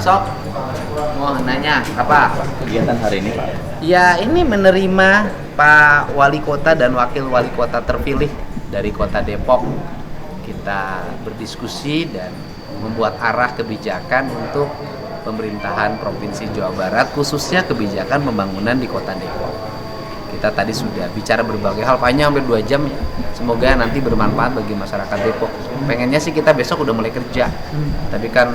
Sok, mau nanya apa? Kegiatan hari ini, Pak? Ya, ini menerima Pak Wali Kota dan Wakil Wali Kota terpilih dari Kota Depok. Kita berdiskusi dan membuat arah kebijakan untuk pemerintahan Provinsi Jawa Barat, khususnya kebijakan pembangunan di Kota Depok. Kita tadi sudah bicara berbagai hal, panjang hampir 2 jam. Semoga nanti bermanfaat bagi masyarakat Depok. Pengennya sih kita besok udah mulai kerja. Tapi kan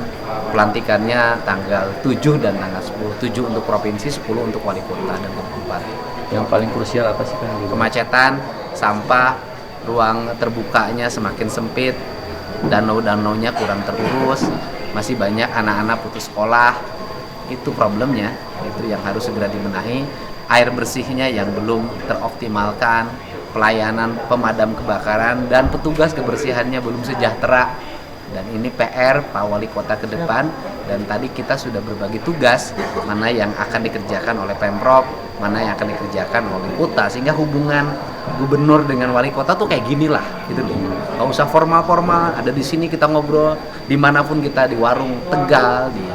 pelantikannya tanggal 7 dan tanggal 10. 7 untuk provinsi, 10 untuk wali kota dan kabupaten. Yang paling krusial apa sih, Pak? Kemacetan, sampah, ruang terbukanya semakin sempit, danau-danaunya kurang terurus, masih banyak anak-anak putus sekolah. Itu problemnya, itu yang harus segera dibenahi. Air bersihnya yang belum teroptimalkan, pelayanan pemadam kebakaran dan petugas kebersihannya belum sejahtera. Dan ini PR Pak Wali Kota ke depan, dan tadi kita sudah berbagi tugas mana yang akan dikerjakan oleh Pemprov, mana yang akan dikerjakan oleh kota, sehingga hubungan gubernur dengan wali kota tuh kayak gini lah gitu loh. Nggak usah formal-formal, ada di sini kita ngobrol, dimanapun kita, di warung Tegal, di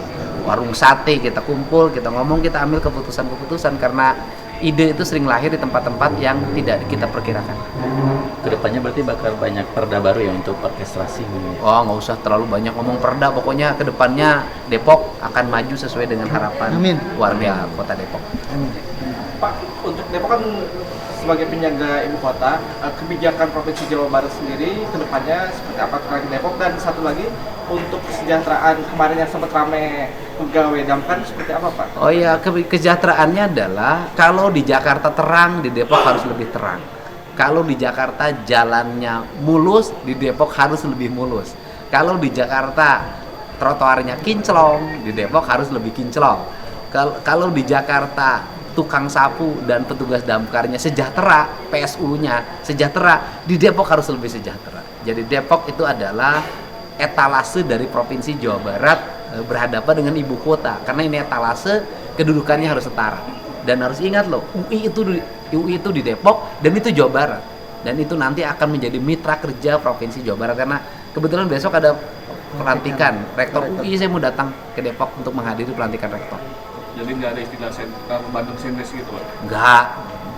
warung sate kita kumpul, kita ngomong, kita ambil keputusan-keputusan, karena ide itu sering lahir di tempat-tempat yang tidak kita perkirakan. Kedepannya berarti bakal banyak perda baru ya untuk orkestrasi. Oh, nggak usah terlalu banyak ngomong perda, pokoknya kedepannya Depok akan maju sesuai dengan harapan warga Kota Depok. Pak, untuk Depok kan sebagai penyangga ibu kota, kebijakan Provinsi Jawa Barat sendiri kedepannya seperti apa terkait Depok, dan satu lagi untuk kesejahteraan kemarin yang sempat ramai pegawai damkar seperti apa, Pak? Oh ya, kesejahteraannya adalah kalau di Jakarta terang, di Depok harus lebih terang. Kalau di Jakarta jalannya mulus, di Depok harus lebih mulus. Kalau di Jakarta trotoarnya kinclong, di Depok harus lebih kinclong. Kalau di Jakarta tukang sapu dan petugas damkarnya sejahtera, PSU-nya sejahtera, di Depok harus lebih sejahtera. Jadi Depok itu adalah etalase dari Provinsi Jawa Barat berhadapan dengan ibu kota, karena ini etalase, kedudukannya harus setara. Dan harus ingat loh, UI itu di Depok dan itu Jawa Barat, dan itu nanti akan menjadi mitra kerja Provinsi Jawa Barat, karena kebetulan besok ada pelantikan rektor UI. Saya mau datang ke Depok untuk menghadiri pelantikan rektor. Jadi nggak ada istilah sentral Bandung sentris gitu, Pak? Nggak,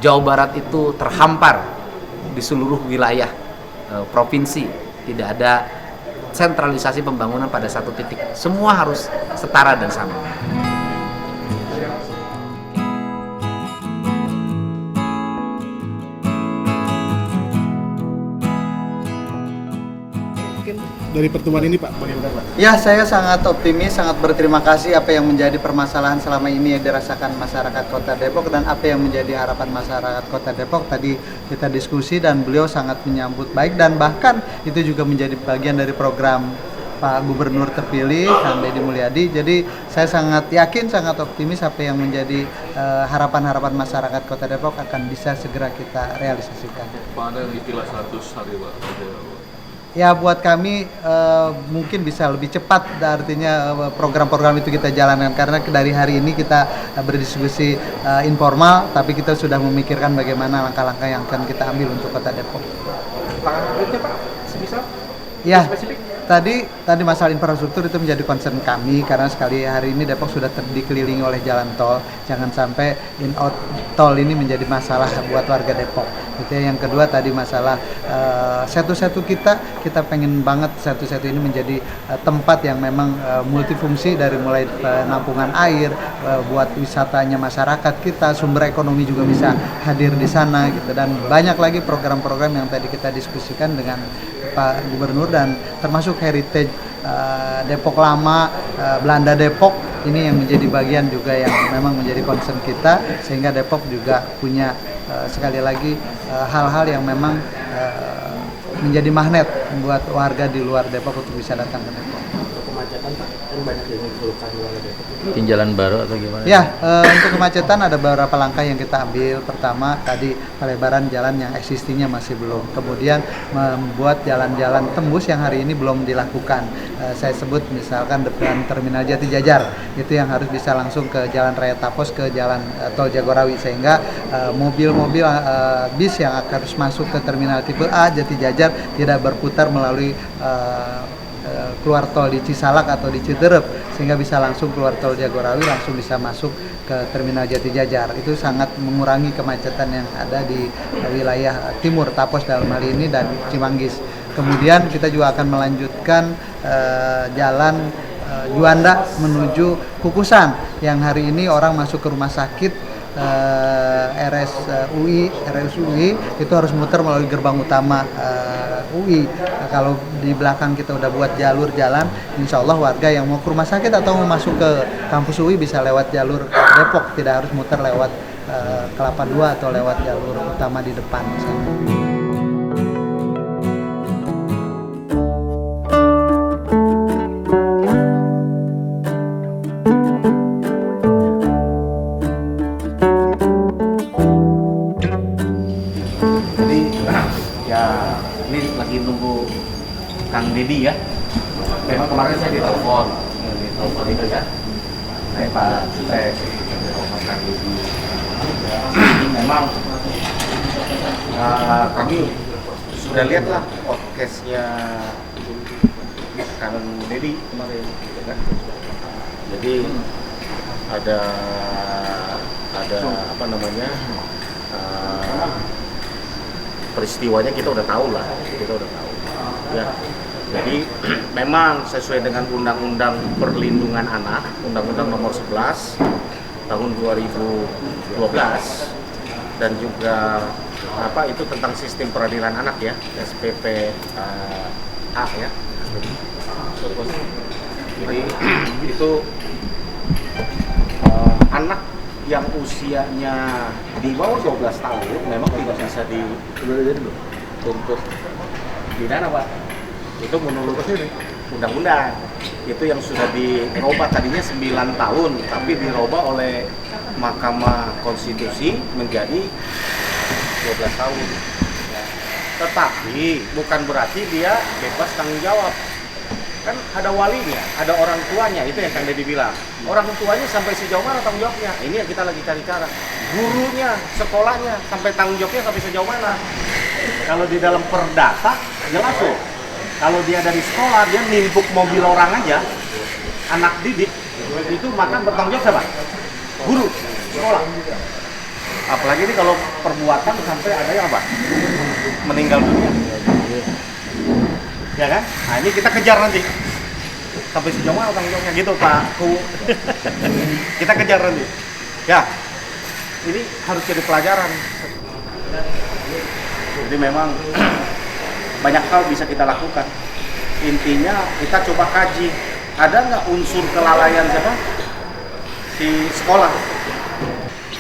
Jawa Barat itu terhampar di seluruh wilayah provinsi, tidak ada sentralisasi pembangunan pada satu titik, semua harus setara dan sama. Dari pertemuan ini, Pak, bagaimana, Pak? Ya, saya sangat optimis, sangat berterima kasih apa yang menjadi permasalahan selama ini yang dirasakan masyarakat Kota Depok dan apa yang menjadi harapan masyarakat Kota Depok. Tadi kita diskusi dan beliau sangat menyambut baik, dan bahkan itu juga menjadi bagian dari program Pak Gubernur terpilih, Kang Deddy Mulyadi. Jadi saya sangat yakin, sangat optimis apa yang menjadi harapan-harapan masyarakat Kota Depok akan bisa segera kita realisasikan. Pak, ada istilah 100 hari, Pak? Ya, buat kami mungkin bisa lebih cepat, artinya program-program itu kita jalankan, karena dari hari ini kita berdiskusi informal, tapi kita sudah memikirkan bagaimana langkah-langkah yang akan kita ambil untuk Kota Depok. Tangan konkretnya, Pak, semisal? Ya, Spesifik? tadi masalah infrastruktur itu menjadi concern kami, karena sekali hari ini Depok sudah dikelilingi oleh jalan tol. Jangan sampai in-out tol ini menjadi masalah buat warga Depok. Itu yang kedua, tadi masalah setu-setu kita pengen banget setu-setu ini menjadi tempat yang memang multifungsi, dari mulai penampungan air, buat wisatanya masyarakat kita, sumber ekonomi juga bisa hadir di sana gitu, dan banyak lagi program-program yang tadi kita diskusikan dengan Pak Gubernur, dan termasuk heritage Depok Lama, Belanda Depok, ini yang menjadi bagian juga yang memang menjadi concern kita, sehingga Depok juga punya sekali lagi hal-hal yang memang menjadi magnet buat warga di luar Depok untuk bisa datang ke Depok. Kemacetan, Pak, kan banyak yang dikeluhkan warga Depok. Bikin jalan baru atau gimana? Ya, untuk kemacetan ada beberapa langkah yang kita ambil. Pertama, tadi pelebaran jalan yang existingnya masih belum. Kemudian membuat jalan-jalan tembus yang hari ini belum dilakukan. Saya sebut misalkan depan Terminal Jati Jajar, itu yang harus bisa langsung ke Jalan Raya Tapos, ke Jalan Tol Jagorawi, sehingga mobil-mobil bis yang harus masuk ke Terminal Tipe A Jati Jajar tidak berputar melalui keluar tol di Cisalak atau di Ciderep, sehingga bisa langsung keluar tol Jagorawi, langsung bisa masuk ke Terminal Jati Jajar. Itu sangat mengurangi kemacetan yang ada di wilayah timur Tapos dalam hal ini dan Cimanggis. Kemudian kita juga akan melanjutkan jalan Juanda menuju Kukusan yang hari ini orang masuk ke rumah sakit RSUI itu harus muter melalui gerbang utama UI. Kalau di belakang kita udah buat jalur jalan, insya Allah warga yang mau ke rumah sakit atau mau masuk ke kampus UI bisa lewat jalur Depok, tidak harus muter lewat Kelapa II atau lewat jalur utama di depan misalnya. Lagi nunggu Kang Dedi ya. Memang kemarin saya ditelepon itu ya. Saya Pak Stek ditelepon Kang Dedi. Memang kami sudah lihat lah podcastnya Kang Dedi kemarin, gitu kan. Jadi ada apa namanya? Peristiwanya kita udah tahu lah, ya. Jadi memang sesuai dengan Undang-Undang Perlindungan Anak, Undang-Undang Nomor 11 Tahun 2012, dan juga itu tentang sistem peradilan anak ya, SPP A ya. Jadi itu anak yang usianya di bawah 12 tahun memang tidak bisa dituntut pidana, Pak. Itu menurut undang-undang. Itu yang sudah dirubah, tadinya 9 tahun, tapi dirubah oleh Mahkamah Konstitusi menjadi 12 tahun. Tetapi bukan berarti dia bebas tanggung jawab. Kan ada walinya, ada orang tuanya, itu yang Kang Dedi bilang. Orang tuanya sampai sejauh mana tanggung jawabnya? Ini yang kita lagi cari cara. Gurunya, sekolahnya, sampai tanggung jawabnya sampai sejauh mana? Kalau di dalam perdata, jelas tuh. Kalau dia dari sekolah, dia nimpuk mobil orang aja, anak didik, itu maka bertanggung jawab siapa? Guru, sekolah. Apalagi ini kalau perbuatan sampai ada yang apa? Meninggal dunia. Ya kan? Nah ini kita kejar nanti sampai sejauh mana tanggung jawabnya gitu Pak. Kita kejar nanti. Ya, ini harus jadi pelajaran. Jadi memang banyak hal bisa kita lakukan. Intinya kita coba kaji, ada nggak unsur kelalaian siapa di sekolah?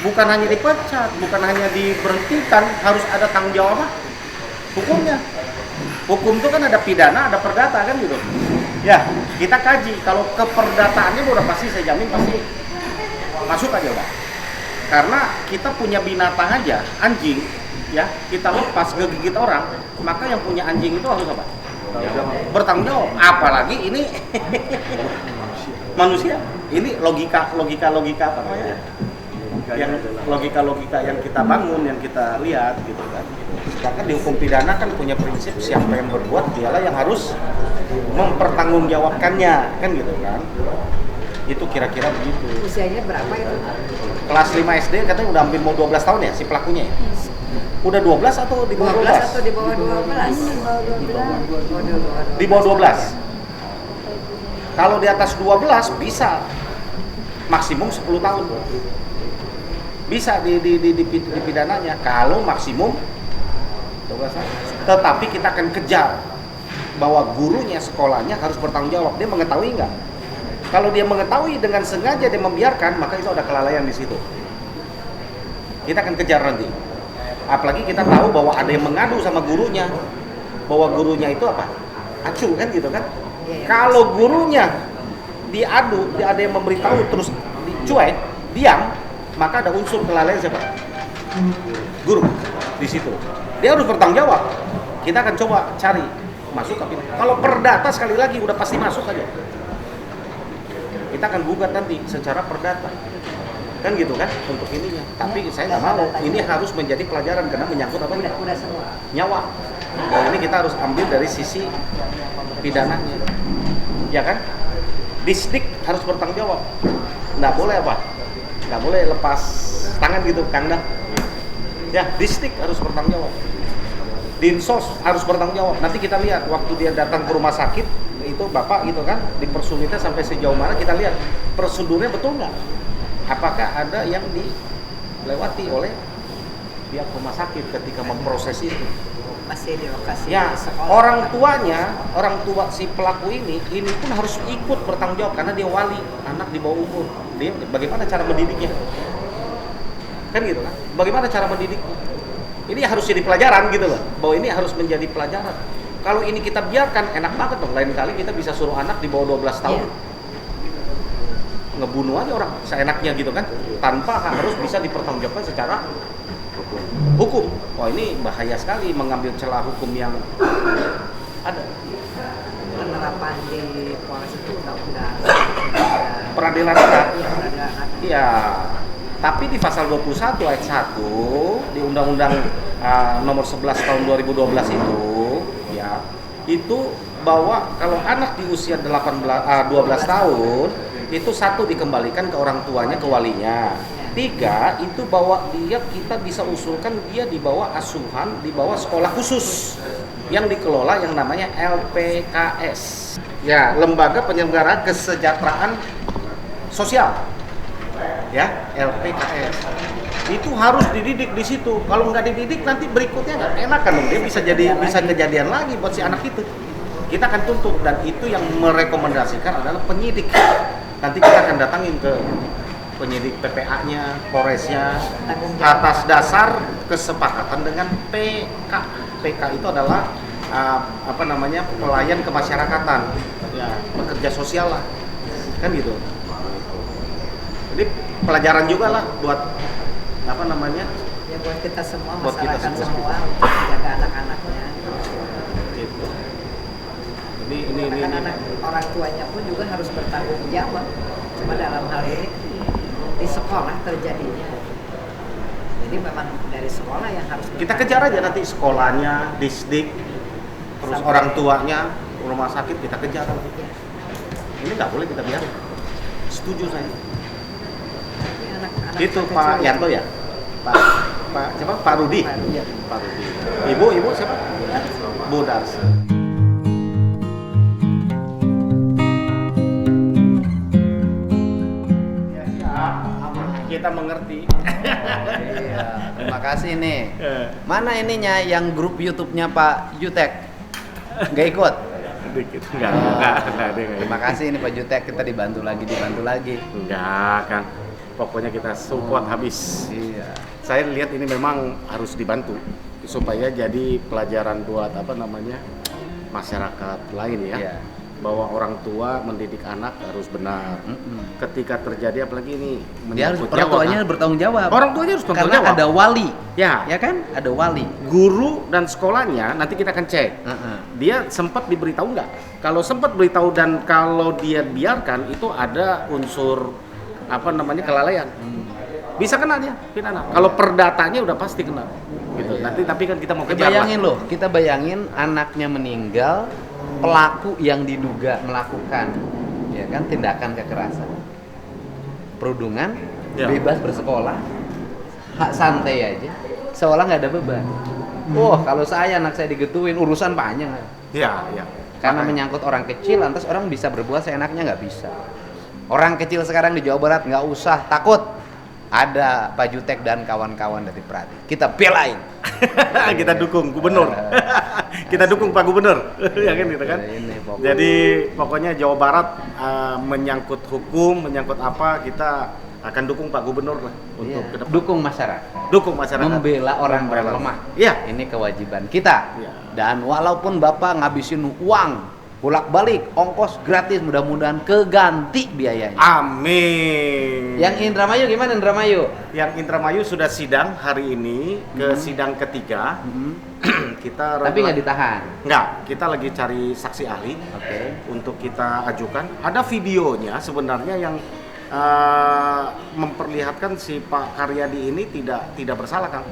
Bukan hanya dipecat, bukan hanya diberhentikan, harus ada tanggung jawab hukumnya. Hukum itu kan ada pidana, ada perdata kan gitu. Ya, kita kaji. Kalau keperdataannya udah pasti saya jamin pasti masuk aja udah. Karena kita punya binatang aja, anjing, ya kita lepas gigit orang, maka yang punya anjing itu harus apa? Bertanggung jawab. Apalagi ini manusia. Ini logika apa namanya? Yang logika yang kita bangun, yang kita lihat gitu kan. Sedangkan di hukum pidana kan punya prinsip siapa yang berbuat dialah yang harus mempertanggungjawabkannya, kan gitu kan. Itu kira-kira begitu. Usianya berapa itu? Kelas 5 SD katanya udah hampir mau 12 tahun ya si pelakunya ya? Udah 12 atau di bawah 12? 12 atau di bawah 12? Di bawah 12. Kalau di atas 12 bisa maksimum 10 tahun. Bisa dipidananya kalau maksimum 12 tahun. Tetapi kita akan kejar bahwa gurunya sekolahnya harus bertanggung jawab. Dia mengetahui nggak? Kalau dia mengetahui dengan sengaja dia membiarkan, maka itu ada kelalaian di situ. Kita akan kejar nanti. Apalagi kita tahu bahwa ada yang mengadu sama gurunya, bahwa gurunya itu apa? Acu kan gitu kan? Kalau gurunya diadu, ada yang memberitahu terus dicuek, diam, maka ada unsur kelalaian siapa? Guru di situ. Dia harus bertanggung jawab. Kita akan coba cari masuk ke pidana. Kalau perdata sekali lagi udah pasti masuk aja. Kita akan gugat nanti secara perdata. Kan gitu kan untuk ininya. Tapi saya nggak mau. Ini harus menjadi pelajaran karena menyangkut apa? Udah semua. Nyawa. Bahwa ini kita harus ambil dari sisi pidananya, ya kan? Disdik harus bertanggung jawab. Nggak boleh apa? Nggak boleh lepas tangan gitu, Kang Dah. Ya, disdik harus bertanggung jawab. Dinsos harus bertanggung jawab. Nanti kita lihat waktu dia datang ke rumah sakit itu bapak gitu kan, dipersulitnya sampai sejauh mana kita lihat prosedurnya betul nggak? Apakah ada yang dilewati oleh pihak rumah sakit ketika memproses itu? Masih di lokasi Ya, sekolah. orang tua si pelaku ini pun harus ikut bertanggung jawab karena dia wali anak di bawah umur. Dia bagaimana cara mendidiknya? Kan gitu kan? Bagaimana cara mendidik? Ini harus jadi pelajaran gitu loh. Bahwa ini harus menjadi pelajaran. Kalau ini kita biarkan enak banget dong. Lain kali kita bisa suruh anak di bawah 12 tahun. Ngebunuh aja orang seenaknya gitu kan, tanpa harus bisa dipertanggungjawabkan secara hukum. Wah, ini bahaya sekali mengambil celah hukum yang ada. Penerapan di Polres itu undang-undang Peradilan anak. peradilan anak. Iya. Tapi di pasal 21 ayat 1 di Undang-Undang nomor 11 tahun 2012 itu ya, itu bahwa kalau anak di usia 12 tahun itu 1 dikembalikan ke orang tuanya, ke walinya. 3 itu bahwa kita bisa usulkan dia di bawah asuhan, di bawah sekolah khusus yang dikelola yang namanya LPKS. Ya, Lembaga Penyelenggara Kesejahteraan Sosial. Ya, LPKS. Itu harus dididik di situ. Kalau nggak dididik nanti berikutnya nggak enak kan dong. Dia bisa kejadian lagi buat si anak itu. Kita akan tuntut dan itu yang merekomendasikan adalah penyidik. Nanti kita akan datangin ke penyidik PPA-nya, Polresnya atas dasar kesepakatan dengan PK. PK itu adalah pelayan kemasyarakatan. Ya, pekerja sosial lah. Kan gitu. Jadi pelajaran juga lah buat Ya buat kita semua, Buat kita masyarakat semua. semua untuk menjaga anak-anaknya. Gitu. Ini Karena kan anak orang tuanya pun juga harus bertanggung jawab. Cuma dalam hal ini di sekolah terjadinya. Jadi memang dari sekolah yang harus kita kejar aja nanti sekolahnya, disdik, terus Sampai orang tuanya, rumah sakit kita kejar. Ini nggak boleh kita biarin. Setuju saya. anak-anak Itu kecil Pak Yanto ya? Pak siapa? Pak Rudi. Pak Rudi. Pak Rudi. Ibu siapa? Bu Darsi. Kita mengerti. Iya, terima kasih nih. Mana ininya yang grup YouTube-nya Pak Jutek? Nggak ikut? Dikit. Terima kasih ini Pak Jutek, kita dibantu lagi. Enggak, Kang. Pokoknya kita support habis. Iya. Saya lihat ini memang harus dibantu supaya jadi pelajaran buat masyarakat lain ya. Iya. Bahwa orang tua mendidik anak harus benar. Ketika terjadi apalagi ini Dia harus menyangkut orang nyawa, tuanya kan? bertanggung jawab. Orang tuanya harus bertanggung Karena jawab. ada wali. Ya, Ya kan? Ada wali. guru dan sekolahnya nanti kita akan cek. Dia sempat diberitahu nggak? Kalau sempat beritahu dan kalau dia biarkan itu ada unsur kelalaian. Bisa kena dia pidana. Kalau perdatanya udah pasti kena. Gitu. Iya. Nanti tapi kan kita mau kejar lah. Kita bayangin anaknya meninggal, pelaku yang diduga melakukan ya kan tindakan kekerasan. Perundungan, Ya. bebas bersekolah, hak santai aja. Seolah nggak ada beban. Wah, kalau anak saya digetuin urusan panjang. Iya. Karena Makanya. menyangkut orang kecil, lantas orang bisa berbuat seenaknya nggak bisa. Orang kecil sekarang di Jawa Barat nggak usah takut. Ada Pak Jutek dan kawan-kawan dari Pradi. Kita belain. Kita dukung gubernur. Kita dukung Pak Gubernur. Ya kan gitu kan. Ini pokoknya. Jadi pokoknya Jawa Barat menyangkut hukum, menyangkut apa kita akan dukung Pak Gubernur lah untuk ke depan. Dukung masyarakat. Dukung masyarakat. Membela orang Membela. lemah. Iya. Ini kewajiban kita. Iya. Dan walaupun Bapak ngabisin uang bolak-balik, ongkos gratis, mudah-mudahan keganti biayanya. Amin. Yang Indramayu gimana Indramayu? Yang Indramayu sudah sidang hari ini ke sidang ketiga. Kita Tapi nggak ditahan. Nggak, kita lagi cari saksi ahli Oke. untuk kita ajukan. Ada videonya sebenarnya yang memperlihatkan si Pak Karyadi ini tidak bersalah, Kang.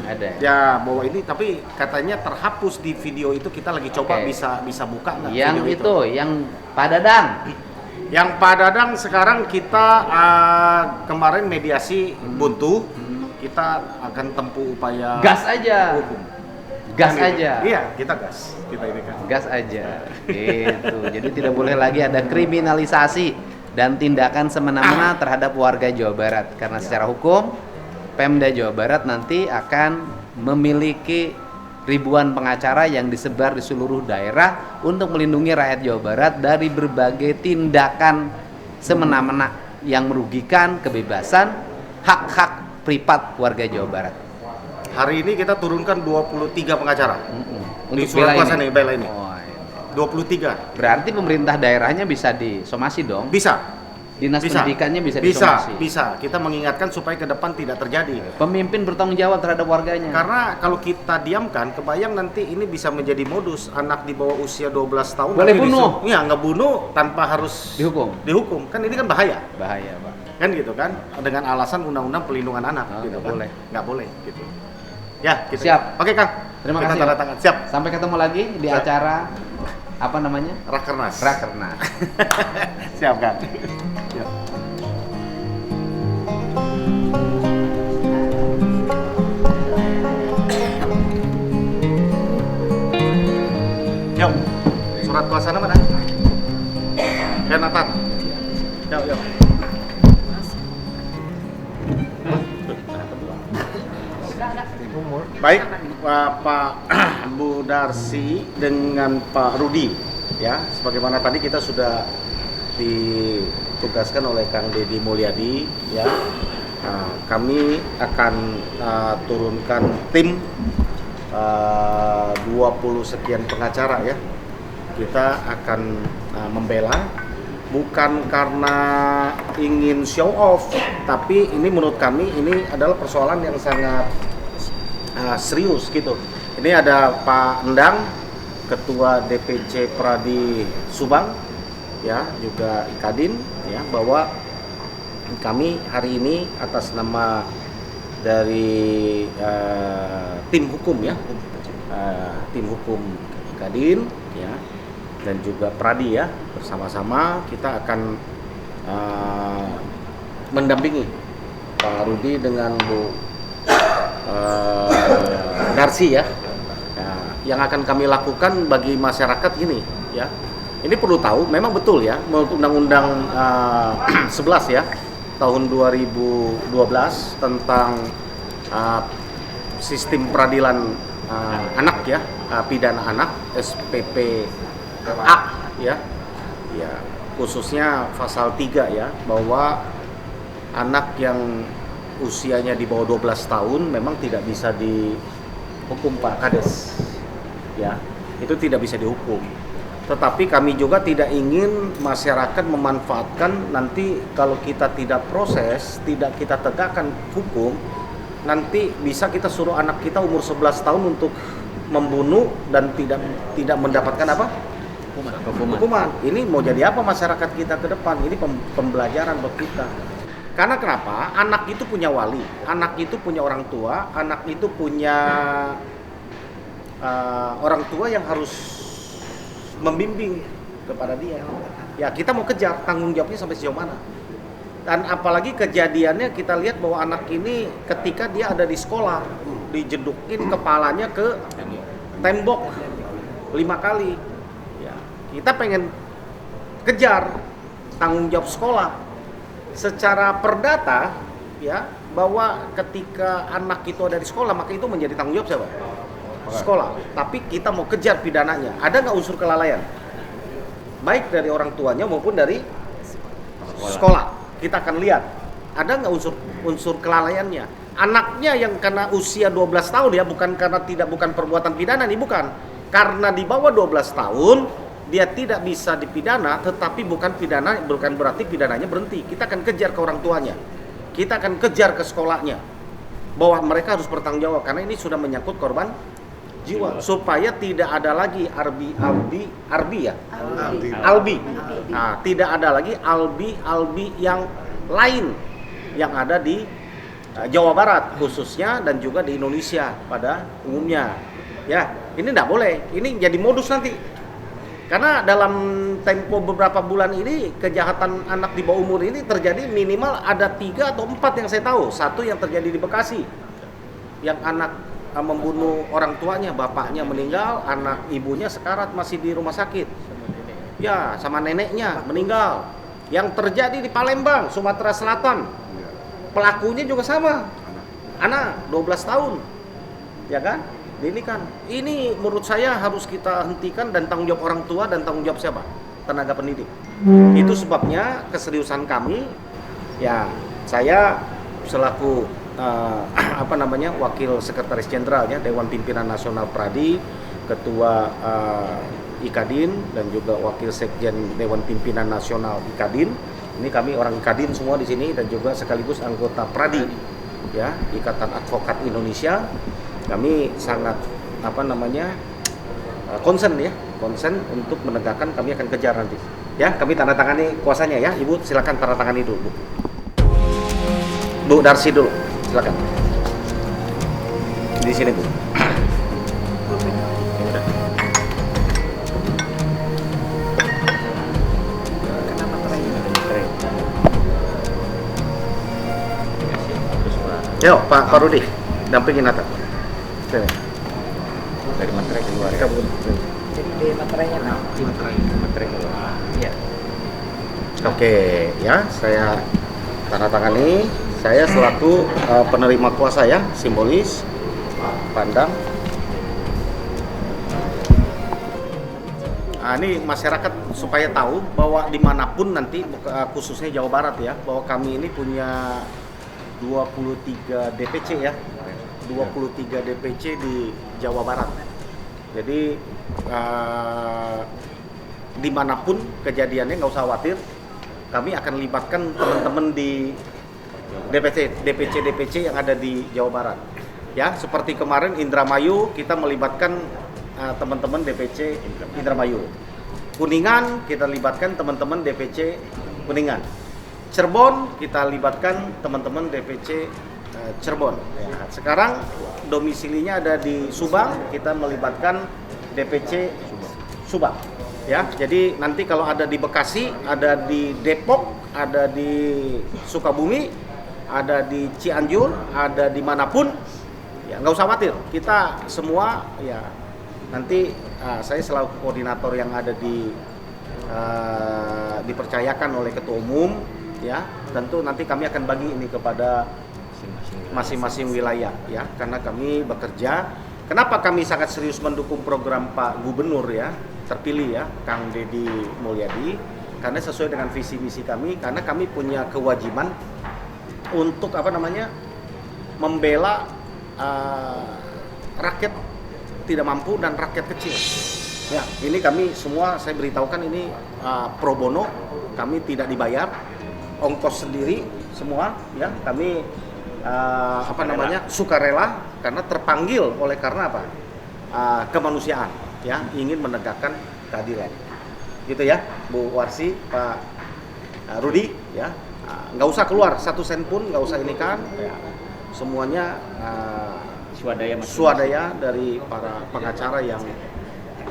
Ada. Ya, bahwa ini tapi katanya terhapus di video itu, kita lagi coba Oke. bisa buka nggak Yang video itu, yang Pak Dadang. Yang Pak Dadang sekarang kita kemarin mediasi buntu, kita akan tempuh upaya Gas aja. hukum. Gas Kan gitu. aja. Iya, kita gas. Kita ini kan. Gas aja. Gitu. Jadi tidak boleh lagi ada kriminalisasi dan tindakan semena-mena terhadap warga Jawa Barat, karena secara hukum Pemda Jawa Barat nanti akan memiliki ribuan pengacara yang disebar di seluruh daerah untuk melindungi rakyat Jawa Barat dari berbagai tindakan semena-mena yang merugikan kebebasan hak-hak privat warga Jawa Barat. Hari ini kita turunkan 23 pengacara. Di Untuk surat bela kuasa ini. nih, bela ini. Oh, iya. 23. Berarti pemerintah daerahnya bisa disomasi dong? Bisa. Dinas Bisa. pendidikannya bisa disomasi? Bisa. Kita mengingatkan supaya ke depan tidak terjadi. Pemimpin bertanggung jawab terhadap warganya? Karena kalau kita diamkan, kebayang nanti ini bisa menjadi modus anak di bawah usia 12 tahun. Boleh nanti bunuh? Iya, ngebunuh tanpa harus Dihukum? Kan ini kan bahaya. Bahaya, Pak. Kan gitu kan, dengan alasan undang-undang pelindungan anak. Oh, gitu nggak kan. boleh. Nggak boleh, gitu. Ya, gitu. Siap. Oke, Kang. Terima Kita kasih. tanda tangan. Siap. Sampai ketemu lagi di Siap. acara apa namanya? Rakernas. Rakernas. Siap, Kang. Siap. Yuk, surat kuasa mana? Nathan. Yuk. Baik, Pak Bu Darsi dengan Pak Rudi, ya, sebagaimana tadi kita sudah ditugaskan oleh Kang Deddy Mulyadi, ya. Kami akan turunkan tim 20 sekian pengacara, ya. Kita akan membela, bukan karena ingin show off, tapi ini menurut kami ini adalah persoalan yang sangat serius gitu. Ini ada Pak Endang, Ketua DPC Pradi Subang, ya, juga Ikadin, ya, bahwa kami hari ini atas nama dari tim hukum, ya, tim hukum Ikadin, ya, dan juga Pradi, ya, bersama-sama kita akan mendampingi Pak Rudi dengan Bu Darsi, ya. Yang akan kami lakukan bagi masyarakat ini, ya. Ini perlu tahu, memang betul, ya, menurut Undang-Undang 11, ya, tahun 2012 tentang sistem peradilan anak, ya, pidana anak, SPPA, ya. Ya, khususnya pasal 3, ya, bahwa anak yang usianya di bawah 12 tahun memang tidak bisa dihukum, Pak Kades, ya, itu tidak bisa dihukum. Tetapi kami juga tidak ingin masyarakat memanfaatkan nanti kalau kita tidak proses, tidak kita tegakkan hukum, nanti bisa kita suruh anak kita umur 11 tahun untuk membunuh dan tidak mendapatkan apa? Hukuman. Ini mau jadi apa masyarakat kita ke depan? Ini pembelajaran buat kita. Karena kenapa? Anak itu punya wali, anak itu punya orang tua, anak itu punya orang tua yang harus membimbing kepada dia. Ya, kita mau kejar tanggung jawabnya sampai sejauh mana. Dan apalagi kejadiannya kita lihat bahwa anak ini ketika dia ada di sekolah, dijedukin kepalanya ke tembok 5 kali. Ya, kita pengen kejar tanggung jawab sekolah. Secara perdata, ya, bahwa ketika anak itu ada di sekolah, maka itu menjadi tanggung jawab siapa? Sekolah. Tapi kita mau kejar pidananya. Ada nggak unsur kelalaian? Baik dari orang tuanya maupun dari sekolah. Kita akan lihat. Ada nggak unsur kelalaiannya? Anaknya yang karena usia 12 tahun, ya, bukan perbuatan pidana nih, bukan. Karena di bawah 12 tahun dia tidak bisa dipidana, tetapi bukan berarti pidananya berhenti. Kita akan kejar ke orang tuanya, kita akan kejar ke sekolahnya, bahwa mereka harus bertanggung jawab karena ini sudah menyangkut korban jiwa, supaya tidak ada lagi Albi. Nah, tidak ada lagi Albi yang lain yang ada di Jawa Barat khususnya dan juga di Indonesia pada umumnya. Ya, ini tidak boleh. Ini jadi modus nanti. Karena dalam tempo beberapa bulan ini kejahatan anak di bawah umur ini terjadi minimal ada 3 atau 4 yang saya tahu. Satu yang terjadi di Bekasi, yang anak membunuh orang tuanya, bapaknya meninggal, anak ibunya sekarat masih di rumah sakit. Ya, sama neneknya meninggal. Yang terjadi di Palembang, Sumatera Selatan, pelakunya juga sama, anak 12 tahun, ya kan? Ini menurut saya harus kita hentikan dan tanggung jawab orang tua dan tanggung jawab siapa? Tenaga pendidik. Itu sebabnya keseriusan kami, ya saya selaku Wakil Sekretaris Jenderal ya Dewan Pimpinan Nasional Pradi, Ketua IKADIN dan juga Wakil Sekjen Dewan Pimpinan Nasional IKADIN. Ini kami orang IKADIN semua di sini dan juga sekaligus anggota Pradi ya, Ikatan Advokat Indonesia. Kami sangat concern untuk menegakkan, kami akan kejar nanti. Ya, kami tanda tangani kuasanya ya. Ibu silakan tanda tangani dulu, Bu. Bu Darsi dulu, silakan. Di sini, Bu. Yo, Pak Rudi, dampingin Nata. Dari materai keluar ya. Jadi di materainya kan? Materai keluar. Iya. Oke, ya, saya tanda tangani. Saya selaku penerima kuasa ya, simbolis pandang. Ini masyarakat supaya tahu bahwa dimanapun nanti, khususnya Jawa Barat ya, bahwa kami ini punya 23 DPC ya, 23 DPC di Jawa Barat. Jadi dimanapun kejadiannya nggak usah khawatir, kami akan libatkan teman-teman di DPC yang ada di Jawa Barat. Ya, seperti kemarin Indramayu kita melibatkan teman-teman DPC Indramayu. Kuningan kita libatkan teman-teman DPC Kuningan. Cirebon kita libatkan teman-teman DPC Cirebon. Ya, sekarang domisilinya ada di Subang, kita melibatkan DPC Subang. Ya, jadi nanti kalau ada di Bekasi, ada di Depok, ada di Sukabumi, ada di Cianjur, ada dimanapun, ya nggak usah khawatir. Kita semua ya nanti saya selaku koordinator yang ada dipercayakan oleh Ketua Umum. Ya, tentu nanti kami akan bagi ini kepada masing-masing wilayah ya, karena kami bekerja. Kenapa kami sangat serius mendukung program Pak Gubernur ya, terpilih ya, Kang Deddy Mulyadi, karena sesuai dengan visi misi kami, karena kami punya kewajiban untuk membela rakyat tidak mampu dan rakyat kecil. Ya, ini kami semua saya beritahukan ini pro bono, kami tidak dibayar. Ongkos sendiri semua ya, kami sukarela karena terpanggil oleh karena kemanusiaan ya, ingin menegakkan keadilan gitu ya, Bu Warsi, Pak Rudi ya, nggak usah keluar 1 sen pun, nggak usah ini kan ya, semuanya swadaya dari para pengacara yang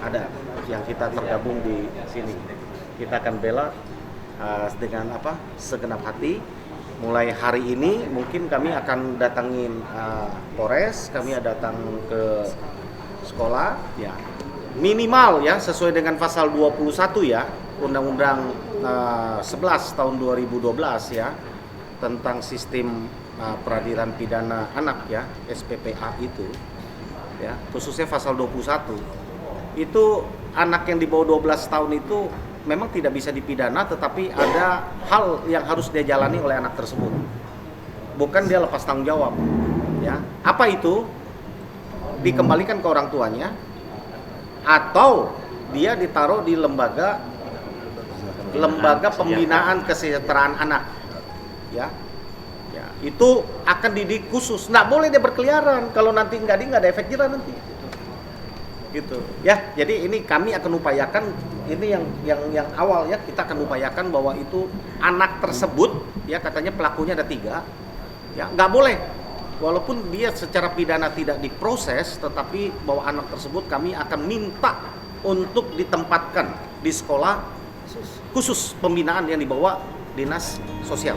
ada, yang kita tergabung di sini. Kita akan bela dengan segenap hati. Mulai hari ini mungkin kami akan datangin Polres, kami datang ke sekolah ya, minimal ya sesuai dengan pasal 21 ya Undang-Undang 11 tahun 2012 ya tentang sistem peradilan pidana anak ya, SPPA itu ya, khususnya pasal 21 itu anak yang di bawah 12 tahun itu memang tidak bisa dipidana, tetapi ada hal yang harus dia jalani oleh anak tersebut. Bukan dia lepas tanggung jawab. Ya, apa itu? Dikembalikan ke orang tuanya, atau dia ditaruh di lembaga pembinaan kesejahteraan anak. Ya, itu akan didik khusus. Nggak boleh dia berkeliaran. Kalau nanti nggak ada efek jerah nanti. Gitu. Ya, jadi ini kami akan upayakan ini yang awal ya, kita akan upayakan bahwa itu anak tersebut ya, katanya pelakunya ada 3 ya, nggak boleh walaupun dia secara pidana tidak diproses, tetapi bahwa anak tersebut kami akan minta untuk ditempatkan di sekolah khusus pembinaan yang dibawa dinas sosial.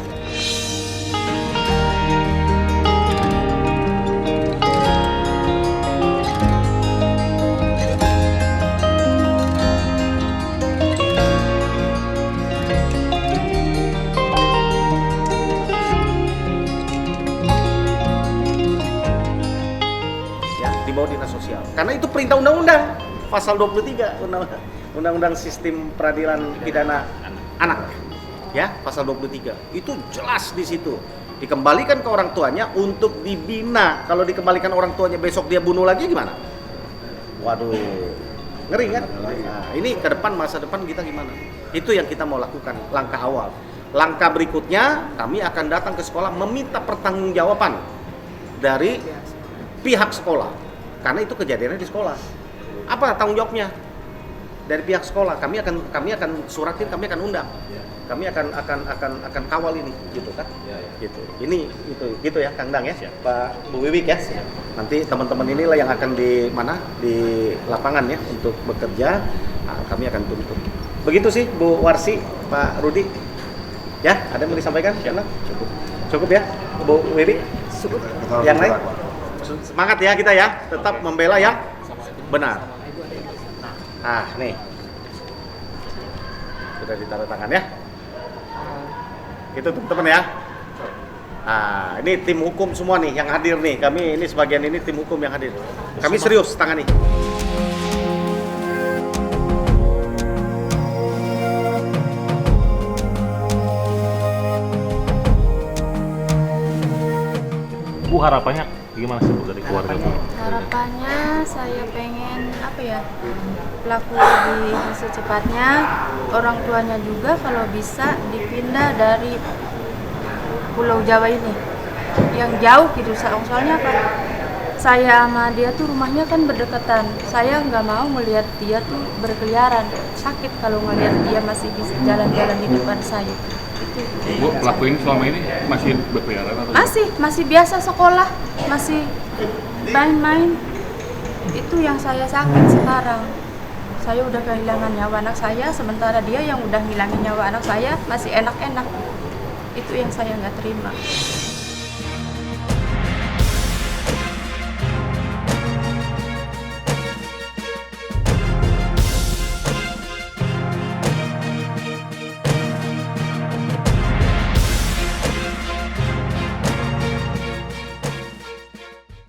Dibawa dinas sosial. Karena itu perintah undang-undang pasal 23 undang-undang sistem peradilan pidana anak. Ya, pasal 23. Itu jelas di situ. Dikembalikan ke orang tuanya untuk dibina. Kalau dikembalikan orang tuanya besok dia bunuh lagi gimana? Waduh. Ngeri kan? Nah, ini ke depan, masa depan kita gimana? Itu yang kita mau lakukan, langkah awal. Langkah berikutnya, kami akan datang ke sekolah meminta pertanggungjawaban dari pihak sekolah. Karena itu kejadiannya di sekolah. Apa tanggung jawabnya dari pihak sekolah? Kami akan suratin, kami akan undang, kami akan kawal ini, gitu kan? Gitu. Ini itu gitu ya, Kang Dang ya, Pak Bu Wiwik ya. Nanti teman-teman inilah yang akan di lapangan ya untuk bekerja. Nah, kami akan tuntut. Begitu sih Bu Warsi, Pak Rudi. Ya, ada yang mau disampaikan? Cukup ya, Bu Wiwik. Cukup. Yang lain? Semangat ya kita ya, tetap membela yang benar. Nah, nih sudah ditaruh tangan ya. Itu teman-teman ya. Nah, ini tim hukum semua nih yang hadir nih. Kami ini sebagian ini tim hukum yang hadir. Kami serius tangani. Bu, harapannya gimana sih Bu dari keluarga Bu? Harapannya saya pengen pelaku lebih secepatnya, orang tuanya juga kalau bisa dipindah dari Pulau Jawa ini yang jauh gitu. Soalnya apa? Saya sama dia tuh rumahnya kan berdekatan. Saya nggak mau melihat dia tuh berkeliaran. Sakit kalau ngelihat dia masih bisa jalan-jalan di depan saya. Bu, pelaku ini selama ini masih berkeliaran atau? Masih biasa sekolah, masih main-main. Itu yang saya sakit sekarang. Saya udah kehilangan nyawa anak saya, sementara dia yang udah ngilangin nyawa anak saya masih enak-enak. Itu yang saya nggak terima.